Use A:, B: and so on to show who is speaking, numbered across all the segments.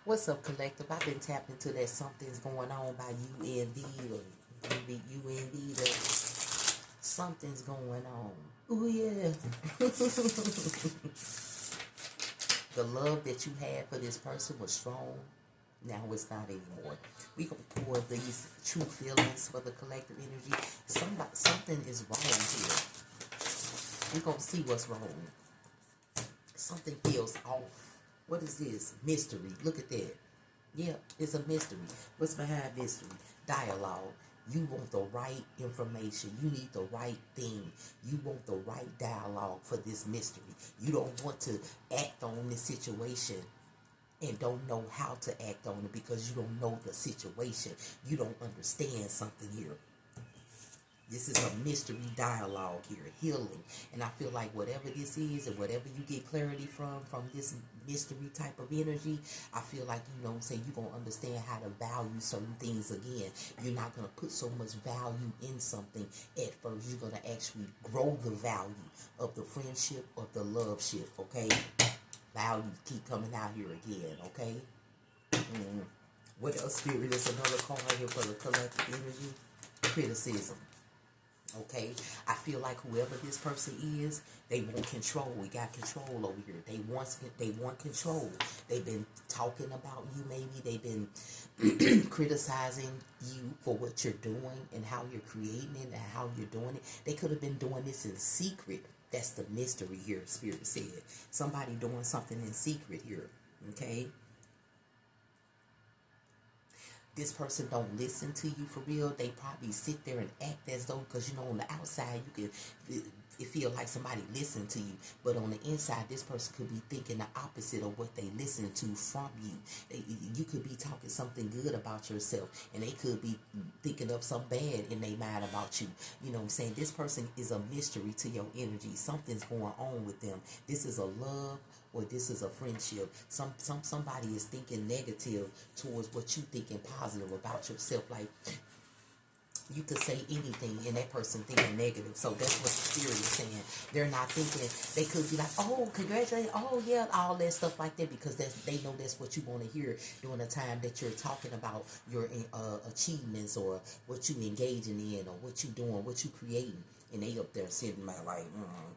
A: What's up, collective? I've been tapped into that something's going on by UNV or UNV. That something's going on. Oh yeah. The love that you had for this person was strong. Now it's not anymore. We gonna pour these true feelings for the collective energy. Something is wrong here. We gonna see what's wrong. Something feels off. What is this? Mystery. Look at that. Yeah, it's a mystery. What's behind mystery? Dialogue. You want the right information. You need the right thing. You want the right dialogue for this mystery. You don't want to act on this situation and don't know how to act on it because you don't know the situation. You don't understand something here. This is a mystery dialogue here, healing. And I feel like whatever this is and whatever you get clarity from this mystery type of energy, I feel like, you know what I'm saying, you're going to understand how to value certain things again. You're not going to put so much value in something at first. You're going to actually grow the value of the friendship or the love ship, okay? Values keep coming out here again, okay? What else, Spirit? Is another card here for the collective energy. Criticism. Okay, I feel like whoever this person is, they want control. We got control over here. They want control. They've been talking about you. Maybe they've been criticizing you for what you're doing and how you're creating it and how you're doing it. They could have been doing this in secret. That's the mystery here. Spirit said somebody doing something in secret here. Okay. This person don't listen to you for real. They probably sit there and act as though, because you know on the outside you can it feel like somebody listened to you, but on the inside this person could be thinking the opposite of what they listen to from you. You could be talking something good about yourself and they could be thinking of something bad in their mind about you. You know what I'm saying? This person is a mystery to your energy. Something's going on with them. This is a love or this is a friendship. Somebody is thinking negative towards what you thinking positive about yourself. Like you could say anything and that person thinking negative. So that's what the spirit is saying. They're not thinking, they could be like, oh, congratulations, oh yeah, all that stuff like that, because they know that's what you want to hear during the time that you're talking about your achievements or what you engaging in or what you doing, what you creating. And they up there sitting there like,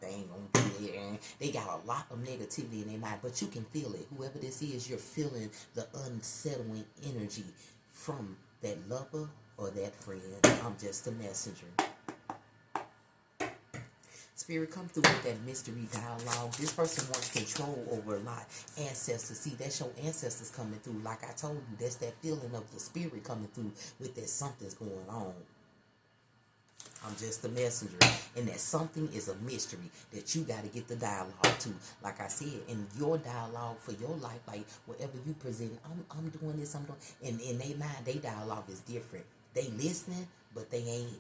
A: they ain't gonna do it. And they got a lot of negativity in their mind, but you can feel it. Whoever this is, you're feeling the unsettling energy from that lover or that friend. I'm just a messenger. Spirit, come through with that mystery dialogue. This person wants control over a lot. Ancestors, see, that's your ancestors coming through. Like I told you, that's that feeling of the spirit coming through with that something's going on. I'm just a messenger. And that something is a mystery that you got to get the dialogue to. Like I said, in your dialogue for your life, like whatever you present, I'm doing this, I'm doing. And in their mind, their dialogue is different. They listening, but they ain't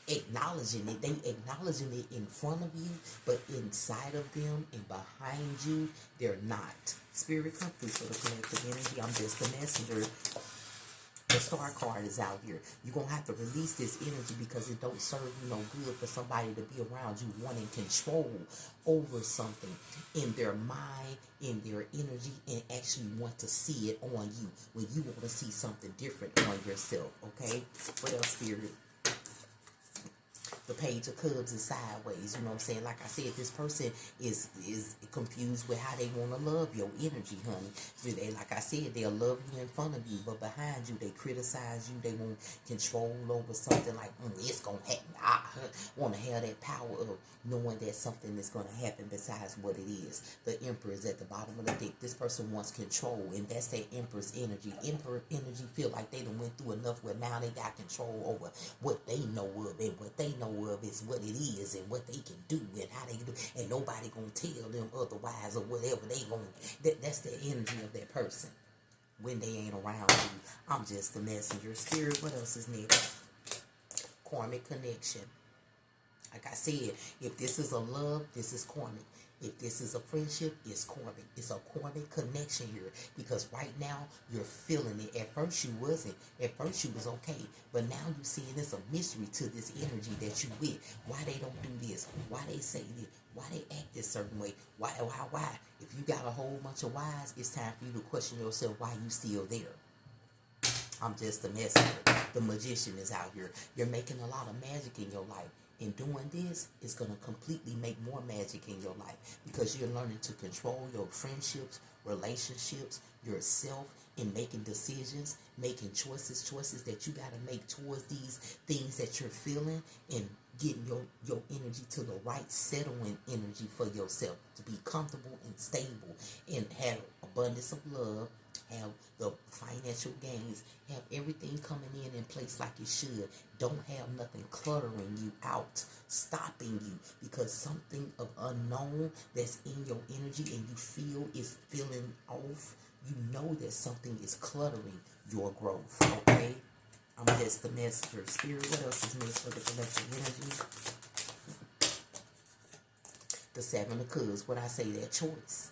A: acknowledging it. They acknowledging it in front of you, but inside of them and behind you, they're not. Spirit, come through for the collective energy. I'm just a messenger. The star card is out here. You're going to have to release this energy because it don't serve you no good for somebody to be around you wanting control over something in their mind, in their energy, and actually want to see it on you when you want to see something different on yourself, okay? What else, Spirit? The page of cups is sideways. You know what I'm saying? Like I said, this person is confused with how they want to love your energy, honey. So they, like I said, they'll love you in front of you, but behind you, they criticize you. They want control over something like, it's going to happen. I want to have that power of knowing that something is going to happen besides what it is. The Emperor is at the bottom of the deck. This person wants control, and that's that Empress energy. Emperor energy feel like they done went through enough where now they got control over what they know of, and what they know of is what it is and what they can do and how they can do, and nobody gonna tell them otherwise or whatever they gonna. That's the energy of that person when they ain't around you. I'm just the messenger. Spirit, what else is next? Karmic connection. Like I said, if this is a love, this is karmic. If this is a friendship, it's karmic. It's a karmic connection here. Because right now, you're feeling it. At first, you wasn't. At first, you was okay. But now you're seeing it's a mystery to this energy that you with. Why they don't do this? Why they say this? Why they act this certain way? Why? If you got a whole bunch of whys, it's time for you to question yourself why you still there. I'm just a messenger. The magician is out here. You're making a lot of magic in your life. And doing this is going to completely make more magic in your life because you're learning to control your friendships, relationships, yourself, and making decisions, making choices that you got to make towards these things that you're feeling and getting your energy to the right settling energy for yourself to be comfortable and stable and have abundance of love, have the financial gains, have everything coming in place like it should. Don't have nothing cluttering you out, stopping you, because something of unknown that's in your energy and you feel is feeling off. You know that something is cluttering your growth, okay? I'm just the messenger. Spirit, what else is missed for the collective energy? The Seven of Cups. What I say, that choice.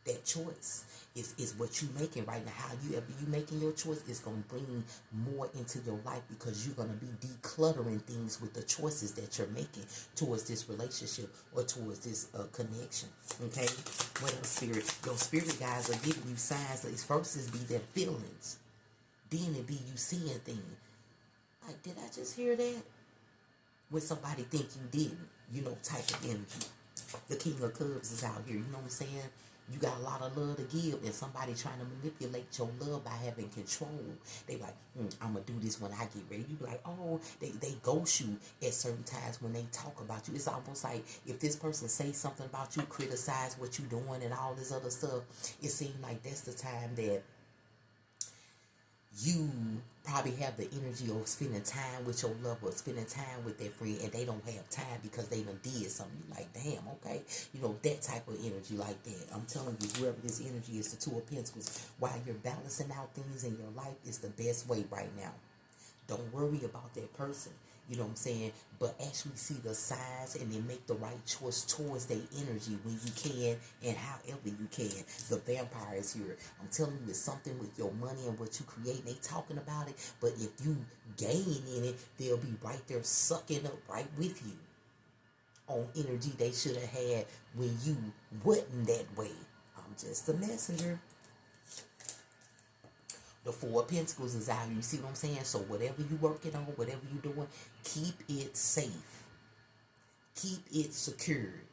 A: That choice is what you making right now. How you making your choice is gonna bring more into your life because you're gonna be decluttering things with the choices that you're making towards this relationship or towards this connection. Okay, what else, spirit? Your spirit guys are giving you signs. That first is be their feelings, then it be you seeing things. Like, did I just hear that? When somebody think you didn't, type of energy. The King of Cups is out here. You know what I'm saying? You got a lot of love to give, and somebody trying to manipulate your love by having control. They like, I'm going to do this when I get ready. You be like, oh, they ghost you at certain times when they talk about you. It's almost like if this person says something about you, criticize what you doing and all this other stuff, it seems like that's the time that you probably have the energy of spending time with your lover, spending time with their friend, and they don't have time because they done did something. You like, damn, okay. That type of energy like that. I'm telling you, whoever this energy is, the Two of Pentacles, while you're balancing out things in your life, is the best way right now. Don't worry about that person. You know what I'm saying? But actually see the signs and then make the right choice towards their energy when you can and however you can. The vampire is here. I'm telling you, it's something with your money and what you create. And they talking about it. But if you gain in it, they'll be right there sucking up right with you on energy they should have had when you wasn't that way. I'm just a messenger. The Four of Pentacles is out here. You see what I'm saying? So whatever you working on, whatever you doing, keep it safe. Keep it secured.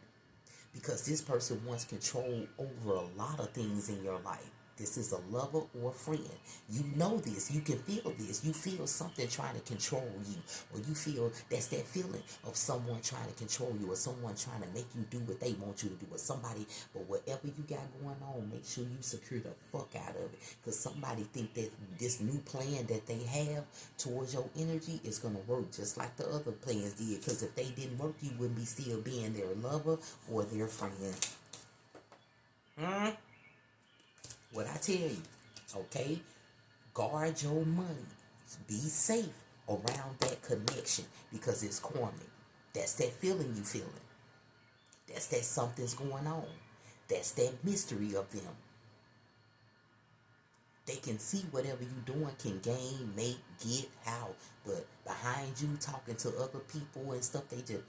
A: Because this person wants control over a lot of things in your life. This is a lover or a friend. You know this. You can feel this. You feel something trying to control you. Or you feel that's that feeling of someone trying to control you or someone trying to make you do what they want you to do or somebody. But whatever you got going on, make sure you secure the fuck out of it. Because somebody think that this new plan that they have towards your energy is going to work just like the other plans did. Because if they didn't work, you wouldn't be still being their lover or their friend. What I tell you, okay? Guard your money. Be safe around that connection because it's karmic. That's that feeling you feeling. That's that something's going on. That's that mystery of them. They can see whatever you doing can gain, make, get, how. But behind you talking to other people and stuff, they just,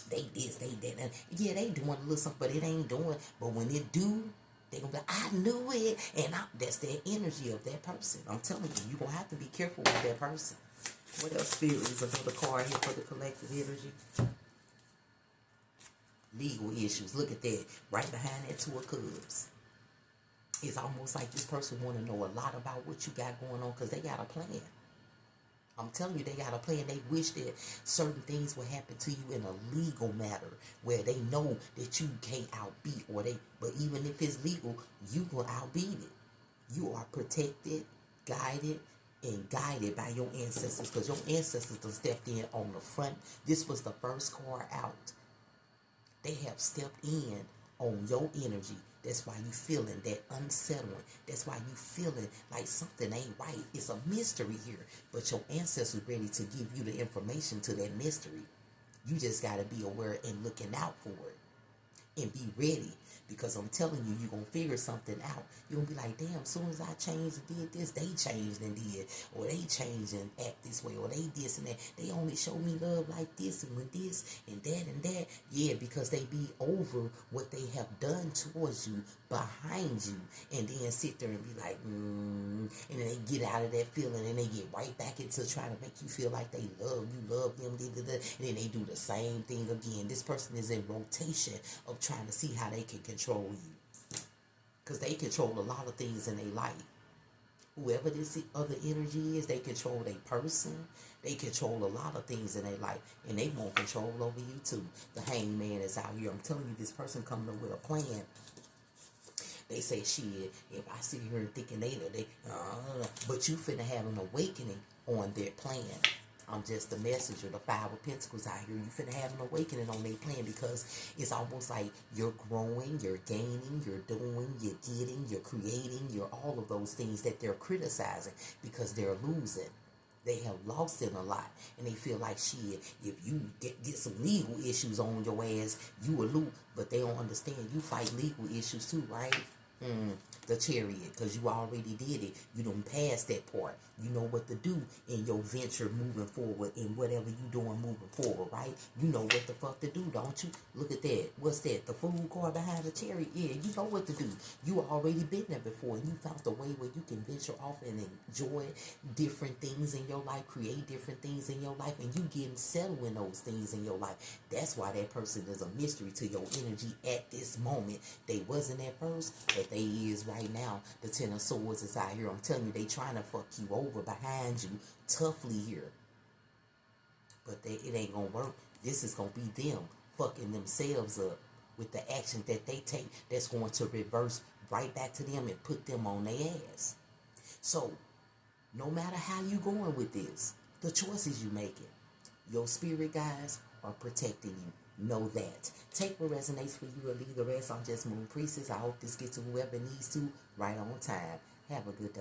A: they this, they that. And yeah, they doing a little something, but it ain't doing. But when it do, they gonna be like, I knew it. And that's the energy of that person. I'm telling you, you're gonna have to be careful with that person. What else, Spirit? Is another card here for the collective energy. Legal issues. Look at that. Right behind that Two of Cups. It's almost like this person want to know a lot about what you got going on because they got a plan. I'm telling you, they got a plan. They wish that certain things would happen to you in a legal matter where they know that you can't outbeat but even if it's legal, you will outbeat it. You are protected, guided, and guided by your ancestors because your ancestors done stepped in on the front. This was the first card out. They have stepped in on your energy. That's why you feeling that unsettling. That's why you feeling like something ain't right. It's a mystery here. But your ancestors ready to give you the information to that mystery. You just got to be aware and looking out for it. and be ready. Because I'm telling you, you're going to figure something out. You're going to be like, damn, as soon as I changed and did this, they changed and did. Or they changed and act this way. Or they this and that. They only show me love like this and with this and that and that. Yeah, because they be over what they have done towards you, behind you. And then sit there and be like, and then they get out of that feeling and they get right back into trying to make you feel like they love you, love them. And then they do the same thing again. This person is in rotation of trying to see how they can control you, because they control a lot of things in their life. Whoever this other energy is, they control their person. They control a lot of things in their life, and they want control over you too. The hangman is out here. I'm telling you, this person coming up with a plan. They say, shit, if I sit here and thinking but you finna have an awakening on their plan. I'm just the messenger, the Five of Pentacles out here. You finna have an awakening on their plan, because it's almost like you're growing, you're gaining, you're doing, you're getting, you're creating, you're all of those things that they're criticizing because they're losing. They have lost it a lot, and they feel like, shit, if you get some legal issues on your ass, you will lose. But they don't understand, you fight legal issues too, right? The Chariot, because you already did it. You done passed that part. You know what to do in your venture moving forward, in whatever you doing moving forward, right? You know what the fuck to do, don't you? Look at that. What's that? The fool card behind the Chariot. Yeah, you know what to do. You already been there before, and you found a way where you can venture off and enjoy different things in your life, create different things in your life, and you getting settled in those things in your life. That's why that person is a mystery to your energy at this moment. They wasn't at first, but they is right now. The Ten of Swords is out here. I'm telling you, they trying to fuck you over behind you toughly here. But it ain't gonna work. This is gonna be them fucking themselves up with the action that they take, that's going to reverse right back to them and put them on their ass. So, no matter how you going with this, the choices you making, your spirit guides are protecting you. Know that. Take what resonates for you and leave the rest. I'm just Moon Priestess. I hope this gets to whoever needs to right on time. Have a good day.